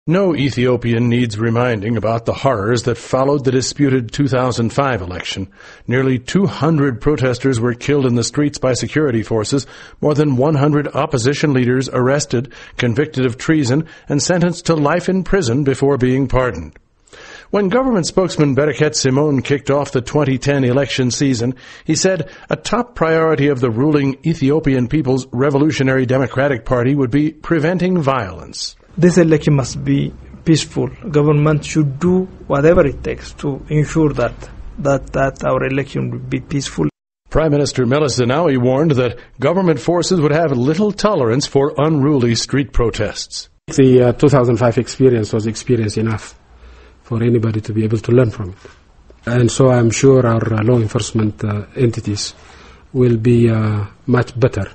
No Ethiopian needs reminding about the horrors that followed the disputed 2005 election. Nearly 200 protesters were killed in the streets by security forces, more than 100 opposition leaders arrested, convicted of treason, and sentenced to life in prison before being pardoned. When government spokesman Bereket Simon kicked off the 2010 election season, he said a top priority of the ruling Ethiopian People's Revolutionary Democratic Party would be preventing violence. This election must be peaceful. Government should do whatever it takes to ensure that our election will be peaceful. Prime Minister Meles Zenawi warned that government forces would have little tolerance for unruly street protests. The 2005 experience was experience enough for anybody to be able to learn from it. And so I'm sure our law enforcement entities will be much better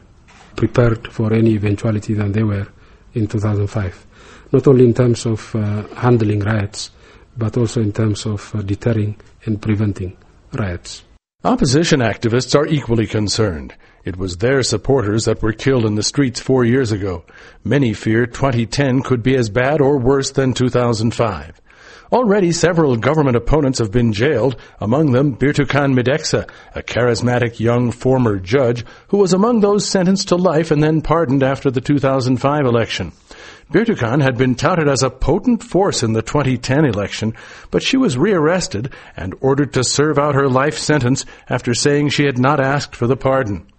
prepared for any eventuality than they were in 2005. Not only in terms of handling riots, but also in terms of deterring and preventing riots. Opposition activists are equally concerned. It was their supporters that were killed in the streets 4 years ago. Many fear 2010 could be as bad or worse than 2005. Already several government opponents have been jailed, among them Birtukan Mideksa, a charismatic young former judge who was among those sentenced to life and then pardoned after the 2005 election. Birtukan had been touted as a potent force in the 2010 election, but she was rearrested and ordered to serve out her life sentence after saying she had not asked for the pardon.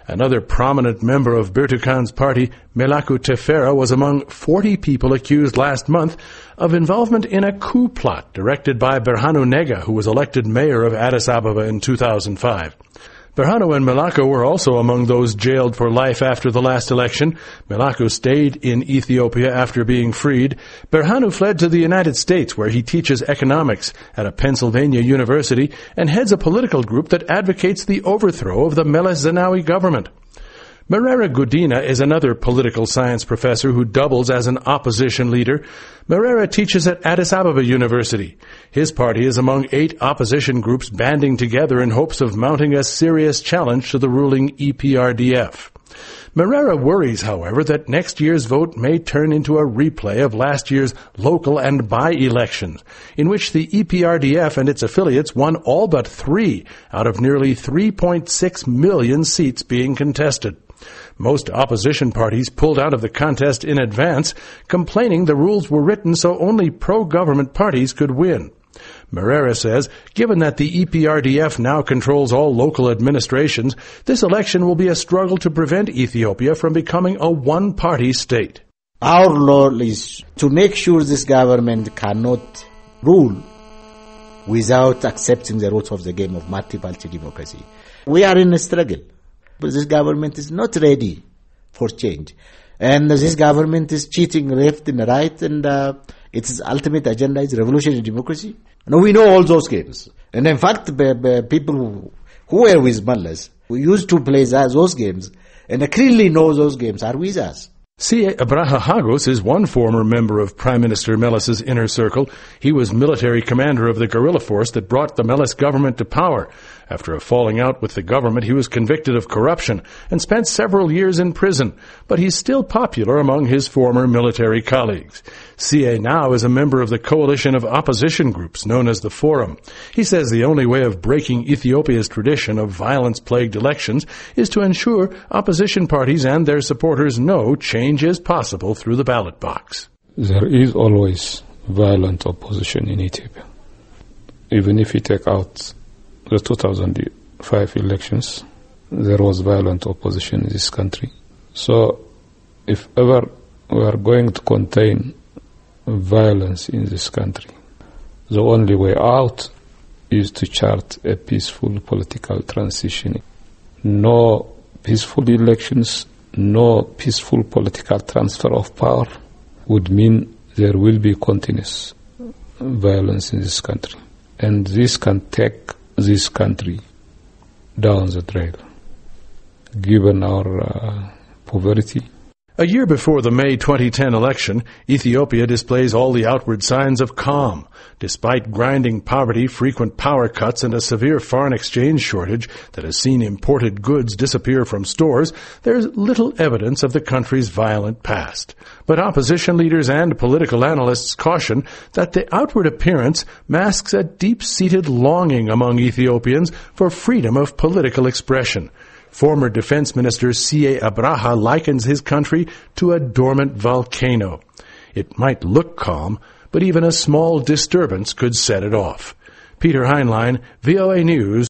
Another prominent member of Birtukan's party, Melaku Tefera, was among 40 people accused last month of involvement in a coup plot directed by Berhanu Nega, who was elected mayor of Addis Ababa in 2005. Berhanu and Melaku were also among those jailed for life after the last election. Melaku stayed in Ethiopia after being freed. Berhanu fled to the United States, where he teaches economics at a Pennsylvania university and heads a political group that advocates the overthrow of the Meles Zenawi government. Merera Gudina is another political science professor who doubles as an opposition leader. Merera teaches at Addis Ababa University. His party is among 8 opposition groups banding together in hopes of mounting a serious challenge to the ruling EPRDF. Merera worries, however, that next year's vote may turn into a replay of last year's local and by-elections, in which the EPRDF and its affiliates won all but 3 out of nearly 3.6 million seats being contested. Most opposition parties pulled out of the contest in advance, complaining the rules were written so only pro-government parties could win. Merera says, given that the EPRDF now controls all local administrations, this election will be a struggle to prevent Ethiopia from becoming a one-party state. Our law is to make sure this government cannot rule without accepting the rules of the game of multi-party democracy. We are in a struggle. But this government is not ready for change. And this government is cheating left and right, and its ultimate agenda is revolutionary democracy. Now we know all those games. And in fact, people who were with Meles, who used to play those games, and clearly know those games, are with us. C.A. Abraha Hagos is one former member of Prime Minister Meles's inner circle. He was military commander of the guerrilla force that brought the Meles government to power. After a falling out with the government, he was convicted of corruption and spent several years in prison, but he's still popular among his former military colleagues. C.A. now is a member of the coalition of opposition groups known as the Forum. He says the only way of breaking Ethiopia's tradition of violence-plagued elections is to ensure opposition parties and their supporters know change is possible through the ballot box. There is always violent opposition in Ethiopia. Even if you take out the 2005 elections, there was violent opposition in this country. So if ever we are going to contain violence in this country, the only way out is to chart a peaceful political transition. No peaceful elections, no peaceful political transfer of power would mean there will be continuous violence in this country. And this can take this country down the trail. Given our poverty, A year before the May 2010 election, Ethiopia displays all the outward signs of calm. Despite grinding poverty, frequent power cuts, and a severe foreign exchange shortage that has seen imported goods disappear from stores, there's little evidence of the country's violent past. But opposition leaders and political analysts caution that the outward appearance masks a deep-seated longing among Ethiopians for freedom of political expression. Former Defense Minister C.A. Abraha likens his country to a dormant volcano. It might look calm, but even a small disturbance could set it off. Peter Heinlein, VOA News.